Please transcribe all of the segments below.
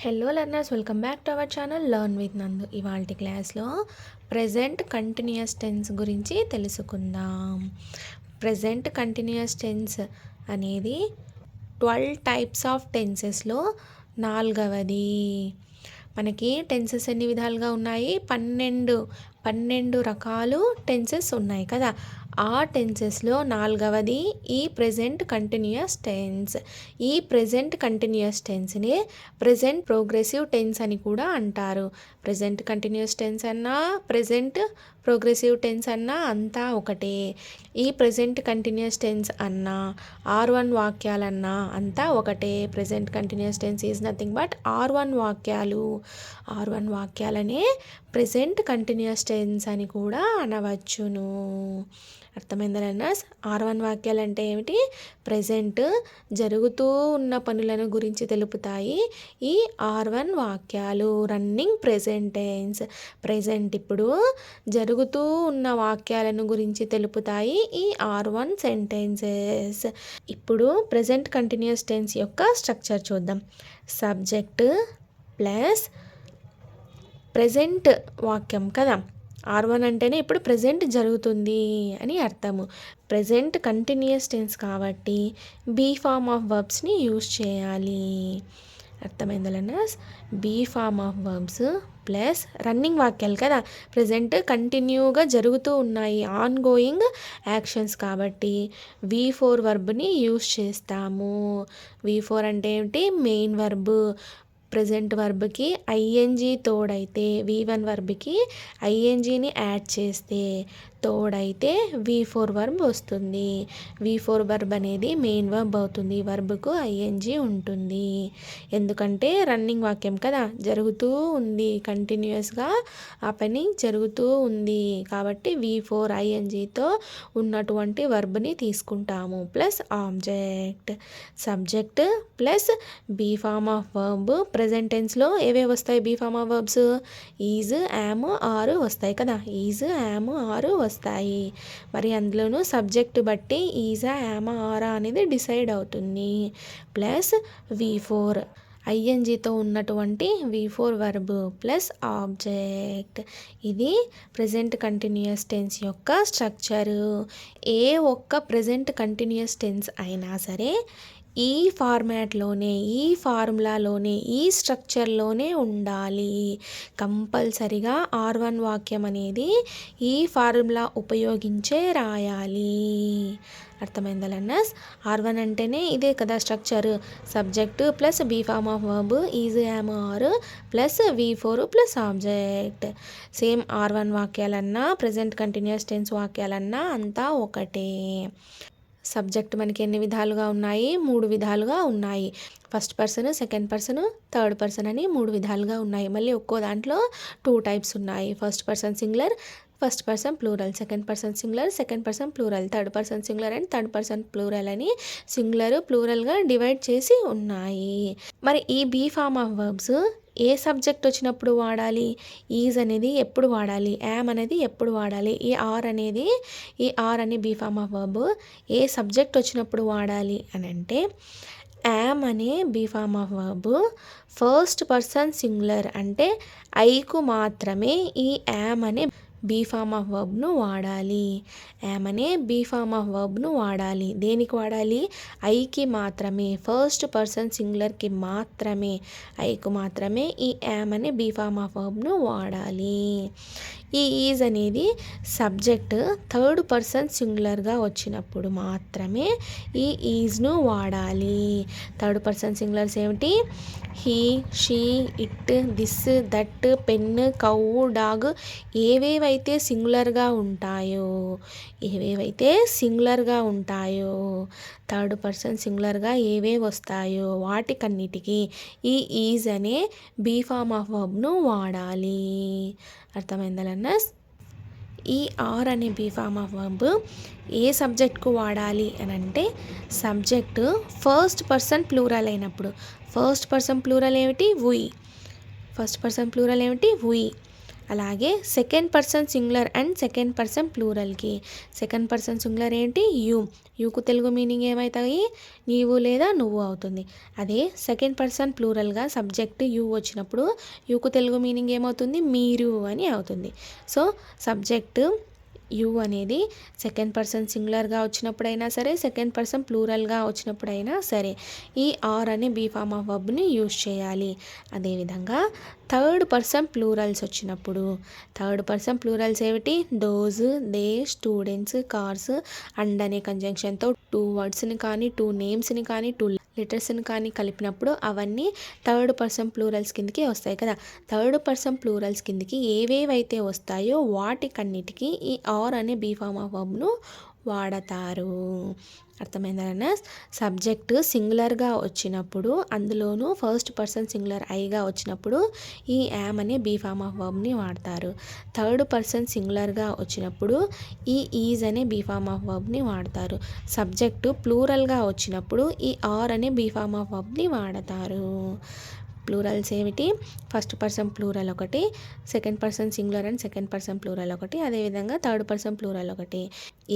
Hello learners, welcome back to our channel learn with నందు. ఇవాల్టి క్లాస్లో ప్రెజెంట్ కంటిన్యూస్ టెన్స్ గురించి తెలుసుకుందాం. ప్రెజెంట్ కంటిన్యూస్ టెన్స్ అనేది 12 టైప్స్ ఆఫ్ టెన్సెస్లో 4వది. మనకి టెన్సెస్ ఎన్ని విధాలుగా ఉన్నాయి? 12 రకాలు టెన్సెస్ ఉన్నాయి కదా. ఆ టెన్సెస్లో 4వది ఈ ప్రెజెంట్ కంటిన్యూస్ టెన్స్. ఈ ప్రెజెంట్ కంటిన్యూస్ టెన్స్ని ప్రెజెంట్ ప్రోగ్రెసివ్ టెన్స్ అని కూడా అంటారు. ప్రెజెంట్ కంటిన్యూస్ టెన్స్ అన్నా ప్రెజెంట్ ప్రోగ్రెసివ్ టెన్స్ అన్నా అంతా ఒకటే. ఈ ప్రెజెంట్ కంటిన్యూస్ టెన్స్ అన్నా R1 వాక్యాలన్నా అంతా ఒకటే. Present continuous tense is nothing but R1 వాక్యాలు. R1 వాక్యాలనే ప్రెజెంట్ కంటిన్యూస్ టెన్స్ అని కూడా అనవచ్చును. అర్థమైందా లర్నర్స్? R1 వాక్యాలు అంటే ఏమిటి? ప్రెజెంట్ జరుగుతూ ఉన్న పనులను గురించి తెలుపుతాయి ఈ R1 వాక్యాలు. Running present tense. ప్రెజెంట్ ఇప్పుడు జరుగుతూ ఉన్న వాక్యాలను గురించి తెలుపుతాయి ఈ R1 సెంటెన్సెస్. ఇప్పుడు ప్రెజెంట్ కంటిన్యూస్ టెన్స్ యొక్క స్ట్రక్చర్ చూద్దాం. సబ్జెక్ట్ ప్లస్ ప్రెజెంట్ వాక్యం కదా. R1 అంటేనే ఇప్పుడు ప్రెజెంట్ జరుగుతుంది అని అర్థము. ప్రెజెంట్ కంటిన్యూస్ టెన్స్ కాబట్టి బీ ఫార్మ్ ఆఫ్ వర్బ్స్ని యూజ్ చేయాలి. అర్థమైందా learners? Be form of verbs plus running వాక్యాలు కదా. ప్రెజెంట్ కంటిన్యూగా జరుగుతూ ఉన్నాయి, ఆన్ గోయింగ్ యాక్షన్స్ కాబట్టి V4 వర్బ్ని యూజ్ చేస్తాము. V4 అంటే ఏమిటి? Main verb. ప్రెజెంట్ వర్బ్కి ING తోడైతే V1 వర్బ్కి INGని యాడ్ చేస్తే తోడైతే V4 వర్బ్ వస్తుంది. V4 వర్బ్ అనేది మెయిన్ వర్బ్ అవుతుంది. వర్బ్కు ING ఉంటుంది. ఎందుకంటే రన్నింగ్ వాక్యం కదా, జరుగుతూ ఉంది, కంటిన్యూస్గా ఆ పని జరుగుతూ ఉంది కాబట్టి V4 INGతో ఉన్నటువంటి వర్బ్ని తీసుకుంటాము. Plus object. Subject plus be form of verb. Present టెన్స్లో ఏవే వస్తాయి? Be form of verbs is, am, are వస్తాయి కదా. ఈజ్, యామ్, ఆర్ వస్తాయి. మరి అందులోనూ సబ్జెక్ట్ బట్టి ఈజా, యామా, ఆరా అనేది డిసైడ్ అవుతుంది. ప్లస్ V4 INGతో ఉన్నటువంటి V4 వర్బ్ ప్లస్ ఆబ్జెక్ట్. ఇది ప్రెజెంట్ కంటిన్యూస్ టెన్స్ యొక్క స్ట్రక్చరు. ఏ ఒక్క ప్రెజెంట్ కంటిన్యూస్ టెన్స్ అయినా సరే ఈ ఫార్మాట్లోనే, ఈ ఫార్ములాలోనే, ఈ స్ట్రక్చర్లోనే ఉండాలి. కంపల్సరిగా R1 వాక్యం అనేది ఈ ఫార్ములా ఉపయోగించే రాయాలి. అర్థమైందా లర్నర్స్? R1 అంటేనే ఇదే కదా structure. Subject plus be form of verb is, am, are plus V4 plus object. Same R1 వాక్యాలన్నా ప్రెజెంట్ కంటిన్యూస్ టెన్స్ వాక్యాలన్నా అంతా ఒకటే. సబ్జెక్ట్ మనకి ఎన్ని విధాలుగా ఉన్నాయి? 3 విధాలుగా ఉన్నాయి. First person, second person, third person అని 3 విధాలుగా ఉన్నాయి. మళ్ళీ ఒక్కో దాంట్లో 2 టైప్స్ ఉన్నాయి. First person singular, first person plural, second person singular, second person plural, third person singular and third person plural అని సింగులర్, ప్లూరల్గా డివైడ్ చేసి ఉన్నాయి. మరి ఈ బీ ఫార్మ్ ఆఫ్ వర్బ్స్ ఏ సబ్జెక్ట్ వచ్చినప్పుడు వాడాలి? ఈజ్ అనేది ఎప్పుడు వాడాలి? యామ్ అనేది ఎప్పుడు వాడాలి? ఈ ఆర్ అనే బీ ఫార్మ్ ఆఫ్ వర్బ్ ఏ సబ్జెక్ట్ వచ్చినప్పుడు వాడాలి అని అంటే, యామ్ అనే be form of verb first person singular అంటే ఐకు మాత్రమే ఈ యామ్ అనే బీ ఫార్మ్ ఆఫ్ వర్బ్ను వాడాలి. యామ్ అనే బీ ఫార్మ్ ఆఫ్ వర్బ్ను వాడాలి. దేనికి వాడాలి? ఐకి మాత్రమే, ఫస్ట్ పర్సన్ సింగులర్కి మాత్రమే, ఐకు మాత్రమే ఈ యామ్ అనే బీ ఫార్మ్ ఆఫ్ వర్బ్ను వాడాలి. ఈ ఈజ్ అనేది సబ్జెక్ట్ థర్డ్ పర్సన్ సింగులర్గా వచ్చినప్పుడు మాత్రమే ఈ ఈజ్ను వాడాలి. థర్డ్ పర్సన్ సింగులర్స్ ఏమిటి? He, she, it, this, that, pen, cow, dog. ఏవేవైతే సింగులర్గా ఉంటాయో థర్డ్ పర్సన్ సింగులర్గా ఏవేవి వస్తాయో వాటికన్నిటికీ ఈ ఈజ్ అనే బీ ఫార్మ్ ఆఫ్ వర్బ్ను వాడాలి. అర్థమైందా లర్నర్స్? ఈ ఆర్ అనే బీ ఫార్మ్ ఆఫ్ వర్బ్ ఏ సబ్జెక్ట్కు వాడాలి అని అంటే, సబ్జెక్ట్ ఫస్ట్ పర్సన్ ప్లూరల్ అయినప్పుడు. ఫస్ట్ పర్సన్ ప్లూరల్ ఏమిటి? వుయ్. ఫస్ట్ పర్సన్ ప్లూరల్ ఏమిటి? వుయ్. అలాగే second person singular and second person ప్లూరల్కి సెకండ్ పర్సన్ సింగులర్ ఏంటి యూకు తెలుగు మీనింగ్ ఏమవుతాయి నీవు లేదా నువ్వు అవుతుంది. అదే సెకండ్ పర్సన్ ప్లూరల్గా సబ్జెక్ట్ యూ వచ్చినప్పుడు యూకు తెలుగు మీనింగ్ ఏమవుతుంది మీరు అని అవుతుంది. సో సబ్జెక్టు యూ అనేది సెకండ్ పర్సన్ సింగులర్గా వచ్చినప్పుడైనా సరే సెకండ్ పర్సన్ ప్లూరల్గా వచ్చినప్పుడైనా సరే ఈ ఆర్ అనే బీ ఫార్మ్ ఆఫ్ వర్బ్ని యూజ్ చేయాలి. అదేవిధంగా థర్డ్ పర్సన్ ప్లూరల్స్ వచ్చినప్పుడు థర్డ్ పర్సన్ ప్లూరల్స్ ఏమిటి those, they, students, cars and అనే కంజంక్షన్తో 2 వర్డ్స్ని కానీ 2 నేమ్స్ని కానీ 2 లెటర్స్ని కానీ కలిపినప్పుడు అవన్నీ థర్డ్ పర్సన్ ప్లూరల్స్ కిందకి వస్తాయి కదా. థర్డ్ పర్సన్ ప్లూరల్స్ కిందకి ఏవేవైతే వస్తాయో వాటికన్నిటికీ ఈ ఆర్ అనే బీ ఫార్మ్ ఆఫ్ వర్బ్ను వాడతారు. అర్థమైందన్న సబ్జెక్టు సింగులర్గా వచ్చినప్పుడు అందులోనూ ఫస్ట్ పర్సన్ సింగులర్ ఐగా వచ్చినప్పుడు ఈ యామ్ అనే బీ ఫార్మ్ ఆఫ్ వర్బ్ని వాడతారు. థర్డ్ పర్సన్ సింగులర్గా వచ్చినప్పుడు ఈ ఈజ్ అనే బీ ఫార్మ్ ఆఫ్ వర్బ్ని వాడతారు. సబ్జెక్టు ప్లూరల్గా వచ్చినప్పుడు ఈ ఆర్ అనే బీ ఫార్మ్ ఆఫ్ వర్బ్ని వాడతారు. ప్లూరల్స్ ఏమిటి ఫస్ట్ పర్సన్ ప్లూరల్ ఒకటి, second person singular and second person plural ఒకటి, అదేవిధంగా థర్డ్ పర్సన్ ప్లూరల్ ఒకటి.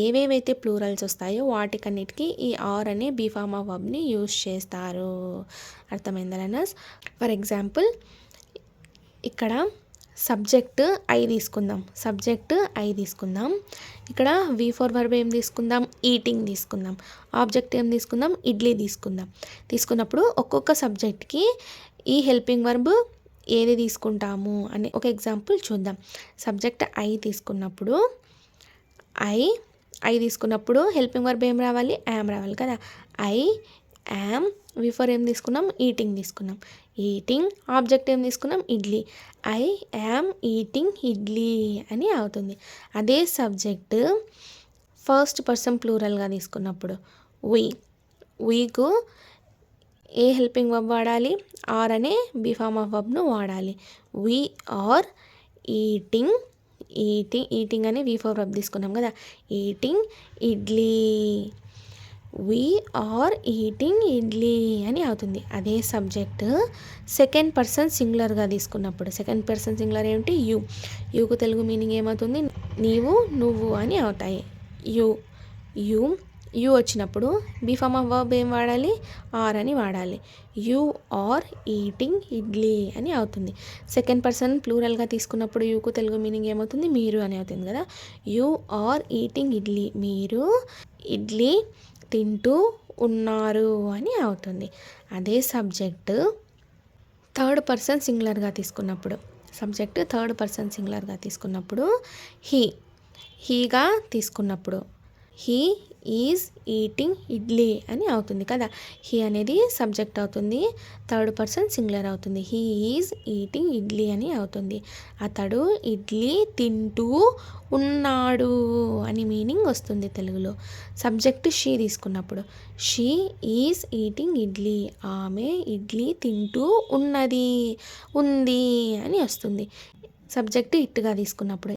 ఏవేవైతే ప్లూరల్స్ వస్తాయో వాటికన్నిటికీ ఈ ఆర్ అనే బీ ఫార్మ్ ఆఫ్ వర్బ్ని యూజ్ చేస్తారు. అర్థమైందా లెర్నర్స్? ఫర్ ఎగ్జాంపుల్ ఇక్కడ సబ్జెక్ట్ ఐ తీసుకుందాం. ఇక్కడ V4 వర్బ్ ఏం తీసుకుందాం ఈటింగ్ తీసుకుందాం. ఆబ్జెక్ట్ ఏం తీసుకుందాం ఇడ్లీ తీసుకున్నప్పుడు ఒక్కొక్క సబ్జెక్ట్కి ఈ హెల్పింగ్ వర్బ్ ఏది తీసుకుంటాము అని ఒక ఎగ్జాంపుల్ చూద్దాం. సబ్జెక్ట్ ఐ తీసుకున్నప్పుడు హెల్పింగ్ వర్బ్ ఏం రావాలి యామ్ రావాలి కదా. ఐ యామ్ V4 ఏం తీసుకున్నాం ఈటింగ్ ఆబ్జెక్ట్ ఏం తీసుకున్నాం idli. I am eating idli అని అవుతుంది. అదే సబ్జెక్ట్ ఫస్ట్ పర్సన్ ప్లూరల్గా తీసుకున్నప్పుడు వీకు ఏ హెల్పింగ్ వర్బ్ వాడాలి ఆర్ అనే బీ ఫార్మ్ ఆఫ్ వర్బ్ను వాడాలి. వీ ఆర్ ఈటింగ్ అనే V4 వర్బ్ తీసుకున్నాం కదా eating idli. We are eating idli అని అవుతుంది. అదే సబ్జెక్ట్ సెకండ్ పర్సన్ సింగులర్గా తీసుకున్నప్పుడు సెకండ్ పర్సన్ సింగులర్ ఏమిటి యూకు తెలుగు మీనింగ్ ఏమవుతుంది నీవు నువ్వు అని అవుతాయి. యూ వచ్చినప్పుడు బీ ఫార్మ్ ఆఫ్ వర్బ్ ఏం వాడాలి ఆర్ అని వాడాలి. యూ ఆర్ ఈటింగ్ ఇడ్లీ అని అవుతుంది. సెకండ్ పర్సన్ ప్లూరల్గా తీసుకున్నప్పుడు యూకు తెలుగు మీనింగ్ ఏమవుతుంది మీరు అని అవుతుంది కదా. యూ ఆర్ ఈటింగ్ ఇడ్లీ మీరు ఇడ్లీ తింటూ ఉన్నారు అని అవుతుంది. అదే సబ్జెక్టు థర్డ్ పర్సన్ సింగులర్గా తీసుకున్నప్పుడు హీగా తీసుకున్నప్పుడు హీ ఈజ్ ఈటింగ్ ఇడ్లీ అని అవుతుంది కదా. హీ అనేది సబ్జెక్ట్ అవుతుంది థర్డ్ పర్సన్ సింగులర్ అవుతుంది. హీ ఈజ్ ఈటింగ్ ఇడ్లీ అని అవుతుంది. అతడు ఇడ్లీ తింటూ ఉన్నాడు అని మీనింగ్ వస్తుంది తెలుగులో. సబ్జెక్ట్ షీ తీసుకున్నప్పుడు షీ ఈజ్ ఈటింగ్ ఇడ్లీ ఆమె ఇడ్లీ తింటూ ఉంది అని వస్తుంది. సబ్జెక్ట్ ఇట్గా తీసుకున్నప్పుడు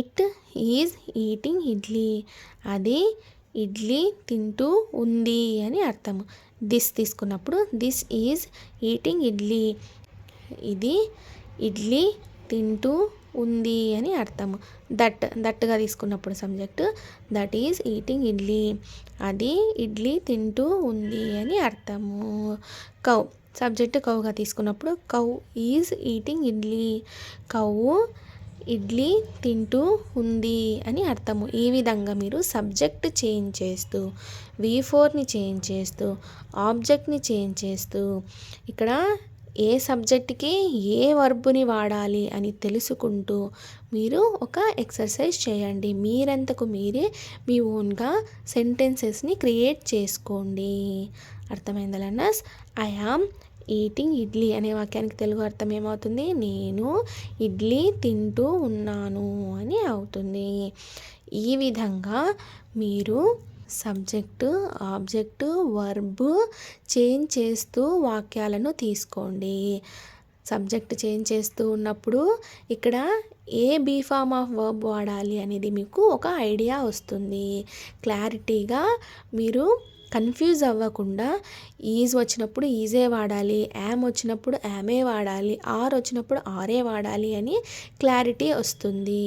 ఇట్ ఈజ్ ఈటింగ్ ఇడ్లీ అది ఇడ్లీ తింటూ ఉంది అని అర్థము. దిస్ తీసుకున్నప్పుడు దిస్ ఈజ్ ఈటింగ్ ఇడ్లీ ఇది ఇడ్లీ తింటూ ఉంది అని అర్థము. దట్గా తీసుకున్నప్పుడు subject that is eating idli అది ఇడ్లీ తింటూ ఉంది అని అర్థము. కౌ సబ్జెక్ట్ కౌగా తీసుకున్నప్పుడు cow is eating idli cow idli తింటూ ఉంది అని అర్థము. ఈ విధంగా మీరు సబ్జెక్ట్ చేంజ్ చేస్తూ V4ని చేంజ్ చేస్తూ ఆబ్జెక్ట్ని చేంజ్ చేస్తూ ఇక్కడ ఏ సబ్జెక్ట్కి ఏ వర్బుని వాడాలి అని తెలుసుకుంటూ మీరు ఒక ఎక్సర్సైజ్ చేయండి. మీరంతకు మీరే మీ ఓన్గా సెంటెన్సెస్ని క్రియేట్ చేసుకోండి. అర్థమైందా learners? I am eating idli అనే వాక్యానికి తెలుగు అర్థం ఏమవుతుంది నేను ఇడ్లీ తింటూ ఉన్నాను అని అవుతుంది. ఈ విధంగా మీరు సబ్జెక్టు ఆబ్జెక్టు వర్బ్ చేంజ్ చేస్తూ వాక్యాలను తీసుకోండి. సబ్జెక్ట్ చేంజ్ చేస్తూ ఉన్నప్పుడు ఇక్కడ ఏ బీ ఫార్మ్ ఆఫ్ వర్బ్ వాడాలి అనేది మీకు ఒక ఐడియా వస్తుంది. క్లారిటీగా మీరు కన్ఫ్యూజ్ అవ్వకుండా ఈజ్ వచ్చినప్పుడు ఈజే వాడాలి, యామ్ వచ్చినప్పుడు యామే వాడాలి, ఆర్ వచ్చినప్పుడు ఆరే వాడాలి అని క్లారిటీ వస్తుంది.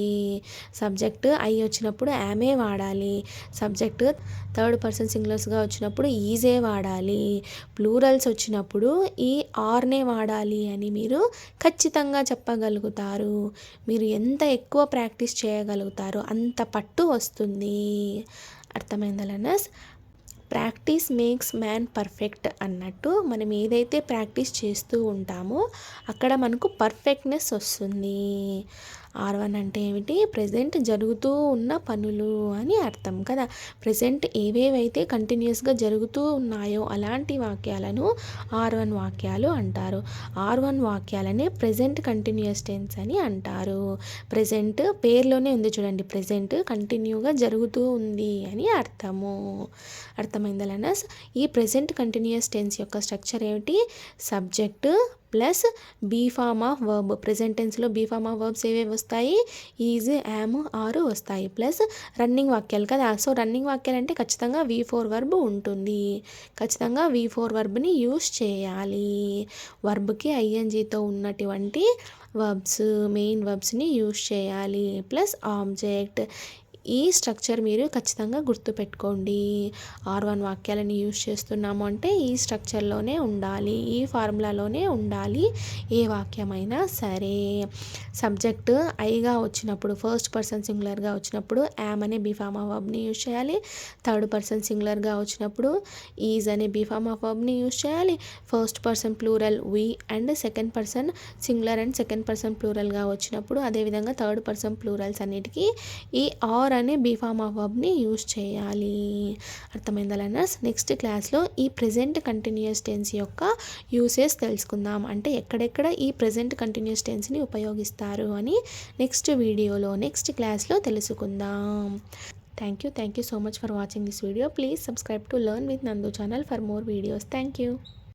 సబ్జెక్ట్ ఐ వచ్చినప్పుడు యామే వాడాలి, సబ్జెక్ట్ థర్డ్ పర్సన్ సింగులర్స్గా వచ్చినప్పుడు ఈజే వాడాలి, ప్లూరల్స్ వచ్చినప్పుడు ఈ ఆర్నే వాడాలి అని మీరు ఖచ్చితంగా చెప్పగలుగుతారు. మీరు ఎంత ఎక్కువ ప్రాక్టీస్ చేయగలుగుతారో అంత పట్టు వస్తుంది. అర్థమైందా learners? Practice makes man perfect అన్నట్టు మనం ఏదైతే ప్రాక్టీస్ చేస్తూ ఉంటామో అక్కడ మనకు పర్ఫెక్ట్నెస్ వస్తుంది. R1 అంటే ఏమిటి? ప్రెజెంట్ జరుగుతూ ఉన్న పనులు అని అర్థం కదా. ప్రెజెంట్ ఏవేవైతే కంటిన్యూస్గా జరుగుతూ ఉన్నాయో అలాంటి వాక్యాలను R1 వాక్యాలు అంటారు. R1 వాక్యాలనే ప్రెజెంట్ కంటిన్యూస్ టెన్స్ అని అంటారు. ప్రెజెంట్ పేర్లోనే ఉంది చూడండి, ప్రెజెంట్ కంటిన్యూగా జరుగుతూ ఉంది అని అర్థము. అర్థమైందా లర్నర్స్? ఈ ప్రెజెంట్ కంటిన్యూస్ టెన్స్ యొక్క స్ట్రక్చర్ ఏమిటి? Subject plus be form of verb. Present టెన్స్లో బీ ఫార్మ్ ఆఫ్ వర్బ్స్ ఏవేవి వస్తాయి? ఈజ్, యామ్, ఆర్ వస్తాయి. ప్లస్ రన్నింగ్ వాక్యాలు కదా. సో రన్నింగ్ వాక్యాలు అంటే ఖచ్చితంగా V4 వర్బ్ ఉంటుంది. ఖచ్చితంగా V4 వర్బ్ని యూస్ చేయాలి. వర్బ్కి ఐఎన్జీతో ఉన్నటువంటి వర్బ్స్, మెయిన్ వర్బ్స్ని యూస్ చేయాలి. Plus object. ఈ స్ట్రక్చర్ మీరు ఖచ్చితంగా గుర్తుపెట్టుకోండి. R1 వాక్యాలను యూజ్ చేస్తున్నాము అంటే ఈ స్ట్రక్చర్లోనే ఉండాలి, ఈ ఫార్ములాలోనే ఉండాలి ఏ వాక్యమైనా సరే. సబ్జెక్ట్ ఐగా వచ్చినప్పుడు, ఫస్ట్ పర్సన్ సింగులర్గా వచ్చినప్పుడు యామ్ అనే బీ ఫార్మ్ ఆఫ్ వర్బ్ని యూజ్ చేయాలి. థర్డ్ పర్సన్ సింగులర్గా వచ్చినప్పుడు ఈజ్ అనే బీ ఫార్మ్ ఆఫ్ వర్బ్ని యూజ్ చేయాలి. First person plural we and second person singular and second person ప్లూరల్గా వచ్చినప్పుడు, అదేవిధంగా థర్డ్ పర్సన్ ప్లూరల్స్ అన్నిటికీ ఈ ఆర్ అనే బీ ఫార్మ్ ఆఫ్ వర్బ్ని యూజ్ చేయాలి. అర్థమైందా లర్నర్స్? నెక్స్ట్ క్లాస్లో ఈ ప్రెజెంట్ కంటిన్యూస్ టెన్స్ యొక్క యూసేజ్ తెలుసుకుందాం. అంటే ఎక్కడెక్కడ ఈ ప్రెజెంట్ కంటిన్యూస్ టెన్స్ని ఉపయోగిస్తారు అని నెక్స్ట్ వీడియోలో, నెక్స్ట్ క్లాస్లో తెలుసుకుందాం. Thank you so much for watching this video. Please subscribe to learn with Nandu channel for more videos. Thank you.